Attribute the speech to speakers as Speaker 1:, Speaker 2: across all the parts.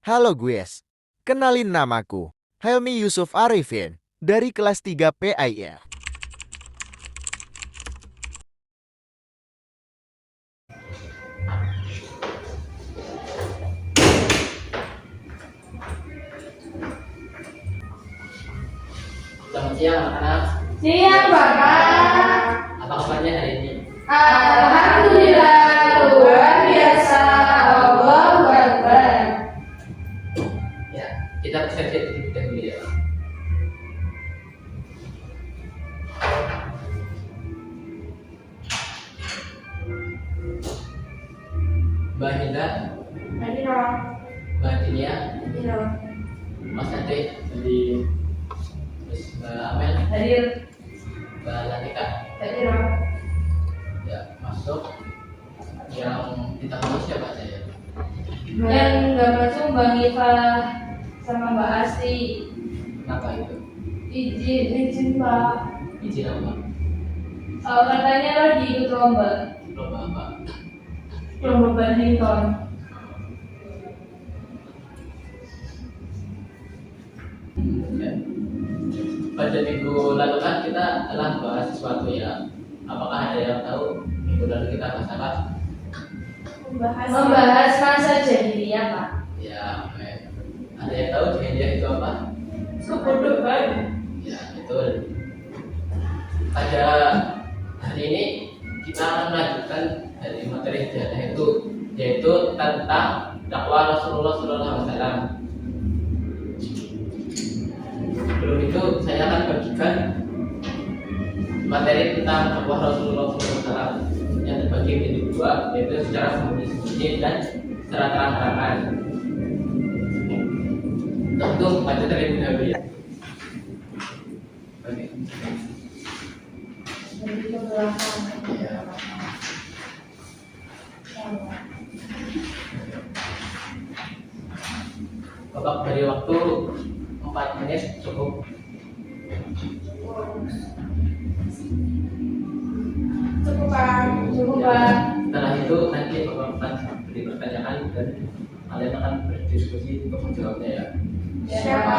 Speaker 1: Halo guys, kenalin namaku, Helmi Yusuf Arifin, dari kelas 3 PIR.
Speaker 2: Selamat siang anak-anak.
Speaker 3: Siang Bapak.
Speaker 2: Apa kabarnya hari ini?
Speaker 3: Alhamdulillah luar biasa. Allahu Akbar.
Speaker 2: Ya, kita bekerja terlebih dahulu ya. Mbak Hinda,
Speaker 3: Hadir.
Speaker 2: Mbak Dinia,
Speaker 3: Hadir.
Speaker 2: Mas Ade, terus Mbak Amel,
Speaker 3: Hadir.
Speaker 2: Mbak Latika.
Speaker 3: Hadir.
Speaker 2: Ya, masuk. Yang ditangani siapa saja?
Speaker 3: Yang nggak masuk Mbak Iva sama Mbak Asti.
Speaker 2: Kenapa itu?
Speaker 3: Izin Pak.
Speaker 2: Izin apa?
Speaker 3: Katanya lagi ikut lomba
Speaker 2: Lomba apa?
Speaker 3: badminton.
Speaker 2: Ya. Pada minggu lalu kan kita telah bahas sesuatu ya. Apakah ada yang tahu minggu lalu kita bahas apa?
Speaker 3: Membahas masa jahiliyah Pak.
Speaker 2: Ya, ada yang tahu jahiliyah itu apa?
Speaker 3: Suku Dubai.
Speaker 2: Ya, betul. Pada hari ini kita akan melanjutkan dari materi sejarah itu, yaitu tentang dakwah Rasulullah SAW. Sebelum itu saya akan bagikan materi tentang dakwah Rasulullah SAW yang terbagi menjadi dua, yaitu secara sembunyi-sembunyi dan secara terang-terangan. Tentu baca terlebih dahulu ya. Oke.
Speaker 3: Dari ke belakang.
Speaker 2: Ya. Bapak beri waktu 4 menit cukup.
Speaker 3: Cukup Pak. Cukup Pak.
Speaker 2: Setelah itu nanti Bapak akan beri pertanyaan dan kalian akan berdiskusi untuk menjawabnya ya.
Speaker 3: Siapa?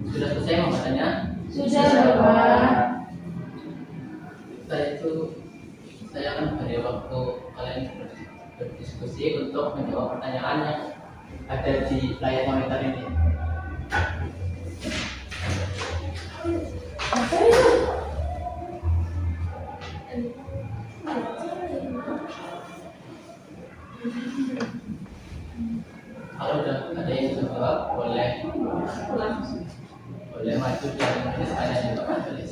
Speaker 2: Sudah selesai membacanya?
Speaker 3: Sudah Bapak.
Speaker 2: Setelah itu saya akan beri waktu kalian berdiskusi untuk menjawab pertanyaan yang ada di layar monitor ini.
Speaker 3: Apa itu?
Speaker 2: Kalau udah ada yang sudah jawab, boleh maju dan tulis ada di papan tulis.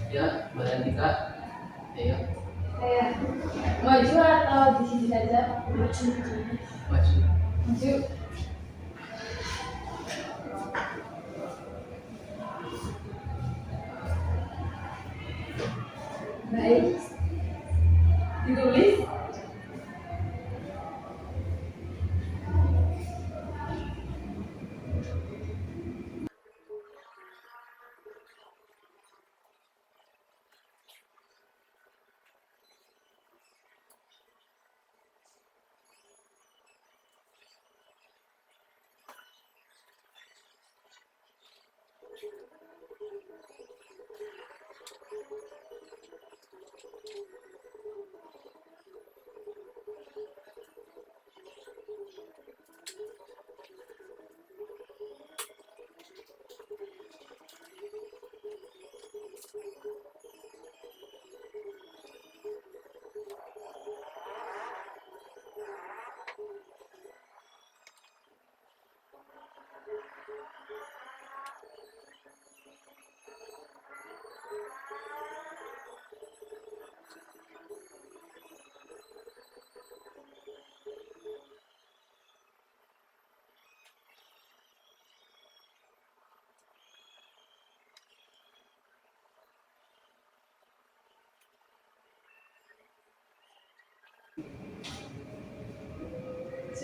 Speaker 2: Ya, Mbak Lantika, ayo
Speaker 3: Saya maju atau di sini saja? Maju.
Speaker 2: maju.
Speaker 3: Maju. Baik. Ditulis.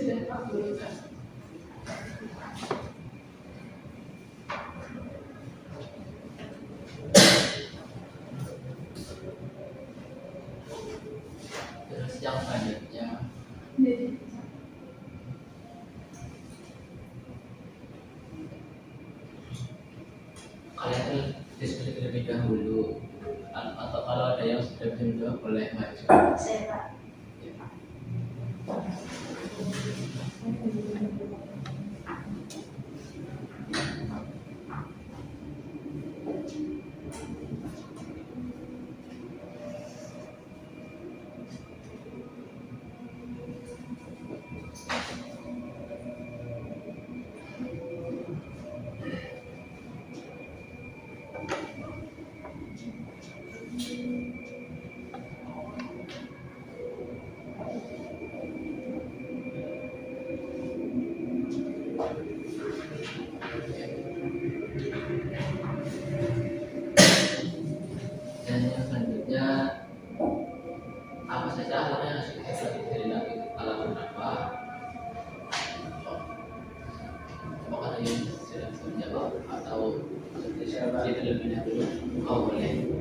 Speaker 3: Sudah Pak boleh Pak.
Speaker 2: Terus yang selanjutnya
Speaker 3: Jadi,
Speaker 2: kalian tuh diskusi terlebih dahulu atau kalau ada yang sudah menjawab boleh maju.
Speaker 3: saya Pak.
Speaker 2: Dan yang selanjutnya apa saja hal yang harus kita pelajari dari Nabi kalau berdakwah? Apakah ada yang sudah bisa menjawab atau diskusi terlebih dahulu? Oh boleh.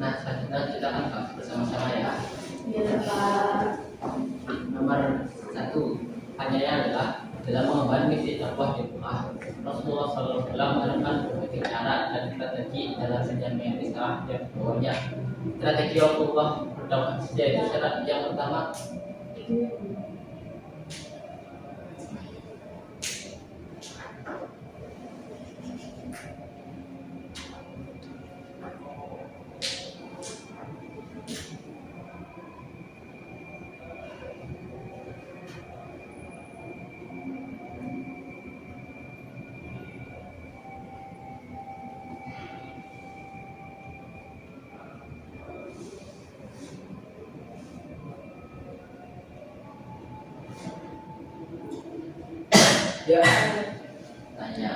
Speaker 2: Nah, selanjutnya kita akan bahas bersama-sama ya.
Speaker 3: Iya Pak.
Speaker 2: Nomor 1, pertanyaannya adalah dalam mengemban misi dakwah di Mekah, Rasulullah SAW menerapkan berbagai cara dan strategi dalam menjamin Islam dan bawahnya. Strategi Rasulullah berdakwah yaitu syarat yang pertama ya tanya.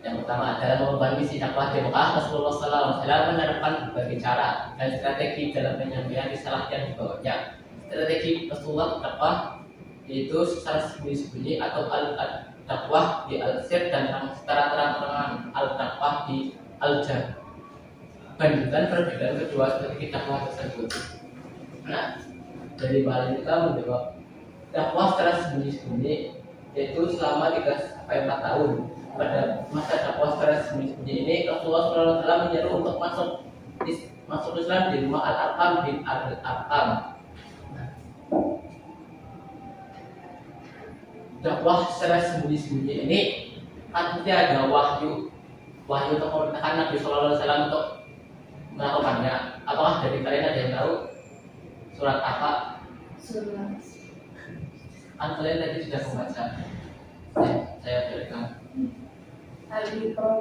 Speaker 2: Yang pertama dalam mengemban misi dakwah di Mekah, Rasulullah SAW menerapkan berbagai cara dan strategi dalam penyampaian risalah yang dibawanya. Strategi Rasulullah dakwah yaitu secara sembunyi-sembunyi atau al-dakwah di al-sir dan secara terang-terangan al-dakwah di al-jar. Bandingkan perbedaan kedua strategi dakwah tersebut. Nah, dari balik kita menjawab dakwah secara sembunyi-sembunyi yaitu selama 3 sampai 4 tahun. Pada masa dakwah secara sembunyi ini Rasulullah SAW menyeru untuk masuk Islam di rumah Al-Arqam bin Al-Arqam. Dakwah secara sembunyi-sembunyi ini artinya ada wahyu untuk memerintahkan Nabi SAW untuk melakukannya. Apakah dari kalian ada yang tahu surat apa?
Speaker 3: Surat
Speaker 2: Kan kalian tadi sudah membaca. Saya berikan.
Speaker 3: Al-Iqra.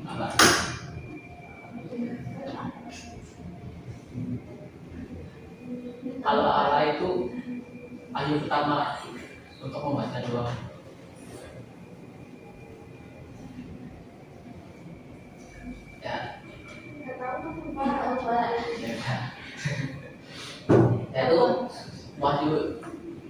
Speaker 2: Apa? Kalau Allah itu ayat pertama untuk membaca doa. Ya. Itu wahyu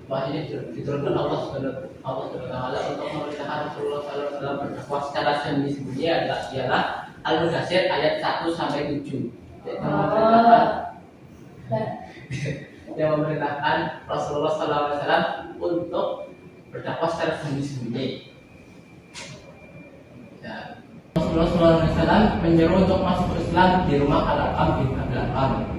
Speaker 2: ini diturunkan Allah Subhanahu wa taala untuk memerintahkan Rasulullah SAW berdakwah secara sembunyi-sembunyi ialah Al-Mudaththir ayat 1 sampai 7. Yang memerintahkan Rasulullah SAW untuk berdakwah secara sembunyi-sembunyi. Ya. Rasulullah SAW menyeru untuk masuk Islam di rumah Al-Arqam bin Al-Arqam.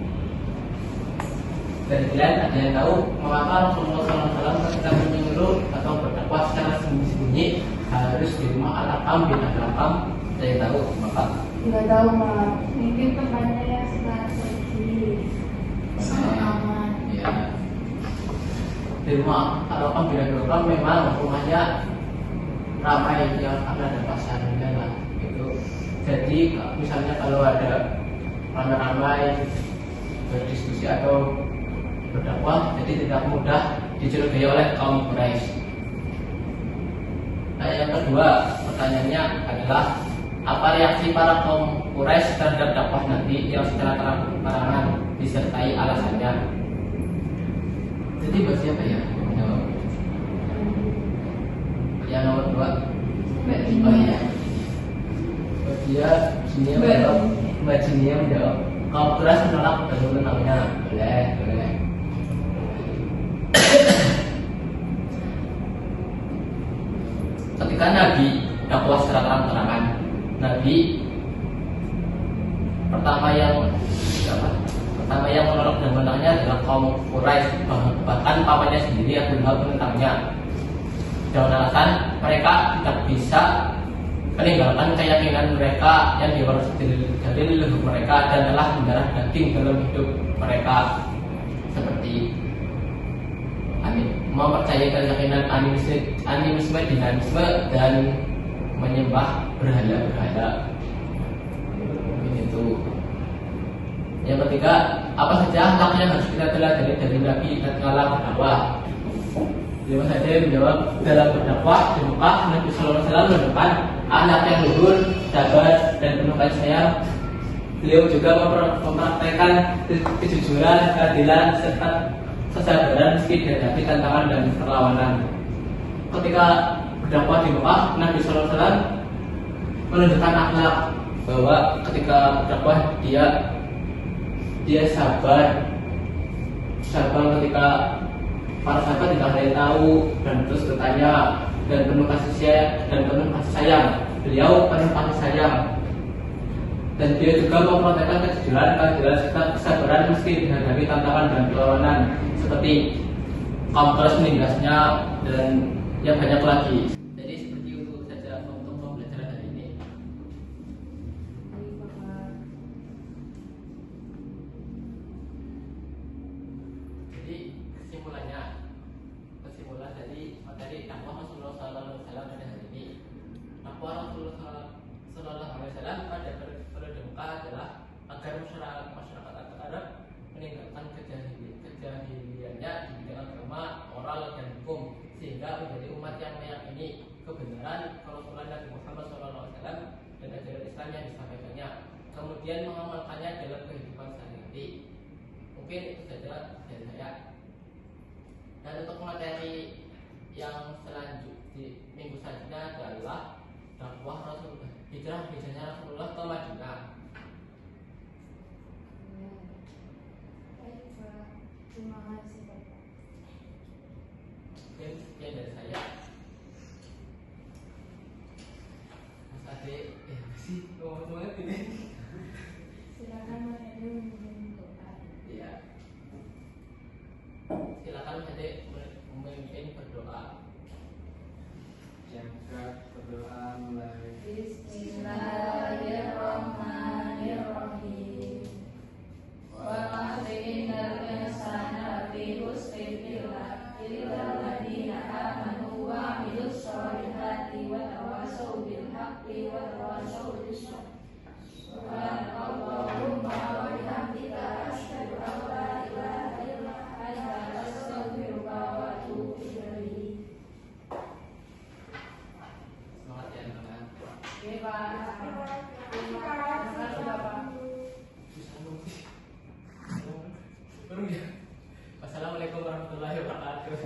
Speaker 2: Dan kalian ada yang tahu mengapa Rasulullah SAW ketika menyuruh atau berdakwah secara sembunyi harus di rumah Al-Arqam bin Al-Arqam? Ada yang tahu mengapa?
Speaker 3: Nggak tahu Pak. Mungkin tempatnya yang strategi sama aman.
Speaker 2: Ya. Di rumah Al-Arqam bin Al-Arqam memang rumahnya ramai yang ada pasarnya lah. Itu. Jadi misalnya kalau ada ramai-ramai berdiskusi atau berdakwah, jadi tidak mudah dicurigai oleh kaum Quraisy. Nah, yang kedua pertanyaannya adalah apa reaksi para kaum Quraisy terhadap dakwah nanti yang secara terang-terangan disertai alasannya? Jadi buat siapa ya? Yang nomor 2 oh ya. Buat dia sini menjawab. Mbak Jinia menjawab. Kaum Quraisy menolak namanya. Boleh. Ketika Nabi dakwah secara terang-terangan, Nabi pertama yang menolak dan menentangnya adalah kaum Quraisy, bahkan pamannya sendiri Abu Lahab menentangnya dengan alasan mereka tidak bisa meninggalkan keyakinan mereka yang diwarisi dari leluhur mereka dan telah mendarah daging dalam hidup mereka, seperti mempercayai keyakinan animisme, dinamisme, dan menyembah berhala-berhala. Itu. Yang ketiga, apa saja akhlak yang harus kita teladani dari Nabi tatkala berdakwah? Beliau saja menjawab, dalam berdakwah di Mekah, Nabi Sallallahu Alaihi Wasallam menunjukkan akhlak yang luhur, sabar, dan penuh kasih sayang. Beliau juga mempraktekkan kejujuran, keadilan, serta kesabaran meski dihadapi tantangan dan perlawanan. Ketika berdakwah di Mekah, Nabi Sallallahu Alaihi Wasallam menunjukkan akhlak bahwa ketika berdakwah dia sabar ketika para sahabat tidak ada yang tahu dan terus bertanya, dan penuh kasih sayang. Beliau penuh kasih sayang, dan dia juga mempraktikkan kejujuran, keadilan, serta kesabaran meski dihadapi tantangan dan perlawanan, seperti kaum Quraisy menindas,nya dan yang banyak lagi. Jadi seperti itu saja untuk pembelajaran hari ini. Jadi kesimpulan dari materi dakwah Rasulullah SAW pada hari ini. Dakwah Rasulullah SAW pada periode Mekah adalah agar masyarakat Arab meninggalkan kejahiliannya di bidang agama, moral, dan hukum, sehingga menjadi umat yang meyakini kebenaran Rasulullah Nabi Muhammad SAW dan ajaran Islam yang disampaikannya, kemudian mengamalkannya dalam kehidupan sehari-hari. Mungkin itu saja dari saya. Dan untuk materi yang selanjutnya di minggu selanjutnya adalah dakwah Rasulullah, hijrahnya Rasulullah ke Madinah.
Speaker 3: Terima kasih Bapak.
Speaker 2: sekian dari saya. Mas Ade, masih ngomong semangat ini.
Speaker 3: Silakan Mas Ade memimpin doa.
Speaker 2: Iya. Silakan Mas Ade memimpin berdoa.
Speaker 4: Jangka berdoa mulai.
Speaker 3: Bismillahirrahmanirrahim. Wa ma bainal insana fi husnin illa alladziina aamanu wa 'amilus shalihati wa tawassaw bil haqqi wa tawassaw bis sabr. Subhanallahumma wa bihamdika asyhadu an la ilaha illa anta astaghfiruka wa atubu ilaik.
Speaker 2: Semangat ya teman-teman.
Speaker 3: Oke, Pak. Terima kasih, Bapak.
Speaker 2: Susah dong sih. Baru ya. Wassalamualaikum warahmatullahi wabarakatuh.